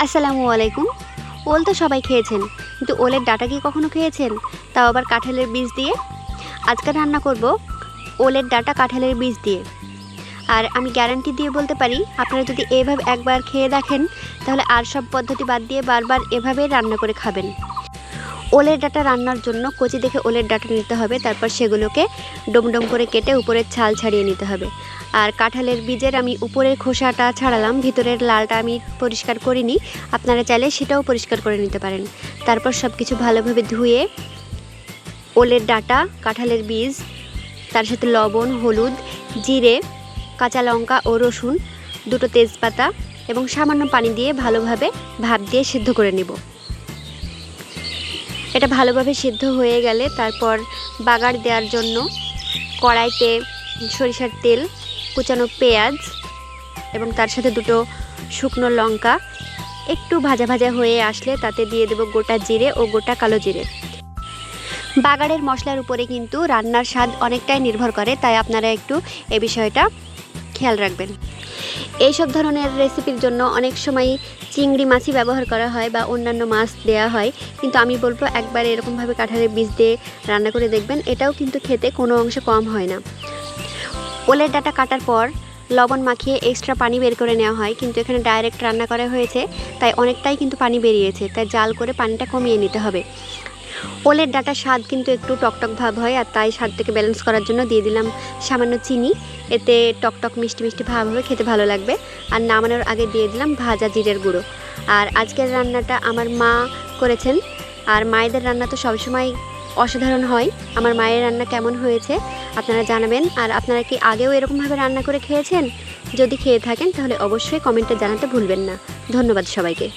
আসসালামু আলাইকুম। ওল তো সবাই খেয়েছেন, কিন্তু ওলের ডাঁটা কি কখনো খেয়েছেন? তাও আবার কাঁঠালের বীজ দিয়ে। আজকে রান্না করব ওলের ডাঁটা কাঁঠালের বীজ দিয়ে। আর আমি গ্যারান্টি দিয়ে বলতে পারি, আপনারা যদি এভাবে একবার খেয়ে দেখেন তাহলে আর সব পদ্ধতি বাদ দিয়ে বারবার এভাবেই রান্না করে খাবেন। ওলের ডাঁটা রান্নার জন্য কচি দেখে ওলের ডাঁটা নিতে হবে, তারপর সেগুলোকে ডোম করে কেটে উপরের ছাল ছাড়িয়ে নিতে হবে। আর কাঁঠালের বীজের আমি উপরের খোসাটা ছাড়ালাম, ভিতরের লালটা আমি পরিষ্কার করিনি, আপনারা চাইলে সেটাও পরিষ্কার করে নিতে পারেন। তারপর সব কিছু ভালোভাবে ধুয়ে ওলের ডাঁটা, কাঁঠালের বীজ, তার সাথে লবণ, হলুদ, জিরে, কাঁচা লঙ্কা ও রসুন, দুটো তেজপাতা এবং সামান্য পানি দিয়ে ভালোভাবে ভাপ দিয়ে সিদ্ধ করে নেব। এটা ভালোভাবে সিদ্ধ হয়ে গেলে তারপর বাগার দেওয়ার জন্য কড়াইতে সরিষার তেল, কুচানো পেঁয়াজ এবং তার সাথে দুটো শুকনো লঙ্কা একটু ভাজা ভাজা হয়ে আসলে তাতে দিয়ে দেব গোটা জিরে ও গোটা কালো জিরে। বাগারের মশলার উপরে কিন্তু রান্নার স্বাদ অনেকটাই নির্ভর করে, তাই আপনারা একটু এ বিষয়টা খেয়াল রাখবেন। এইসব ধরনের রেসিপির জন্য অনেক সময় চিংড়ি মাছই ব্যবহার করা হয় বা অন্যান্য মাছ দেয়া হয়, কিন্তু আমি বলবো একবার এরকমভাবে কাঁঠালের বীজ দিয়ে রান্না করে দেখবেন, এটাও কিন্তু খেতে কোনো অংশে কম হয় না। ওলের ডাঁটা কাটার পর লবণ মাখিয়ে এক্সট্রা পানি বের করে নেওয়া হয়, কিন্তু এখানে ডাইরেক্ট রান্না করা হয়েছে তাই অনেকটাই কিন্তু পানি বেরিয়েছে, তাই জাল করে পানিটা কমিয়ে নিতে হবে। ওলের ডাঁটার স্বাদ কিন্তু একটু টকটক ভাব হয়, আর তাই স্বাদটাকে ব্যালেন্স করার জন্য দিয়ে দিলাম সামান্য চিনি। এতে টকটক মিষ্টি মিষ্টি ভাব হবে, খেতে ভালো লাগবে। আর নামানোর আগে দিয়ে দিলাম ভাজা জিরের গুঁড়ো। আর আজকের রান্নাটা আমার মা করেছেন, আর মায়েদের রান্না তো সবসময় অসাধারণ হয়। আমার মায়ের রান্না কেমন হয়েছে আপনারা জানাবেন। আর আপনারা কি আগেও এরকমভাবে রান্না করে খেয়েছেন? যদি খেয়ে থাকেন তাহলে অবশ্যই কমেন্টে জানাতে ভুলবেন না। ধন্যবাদ সবাইকে।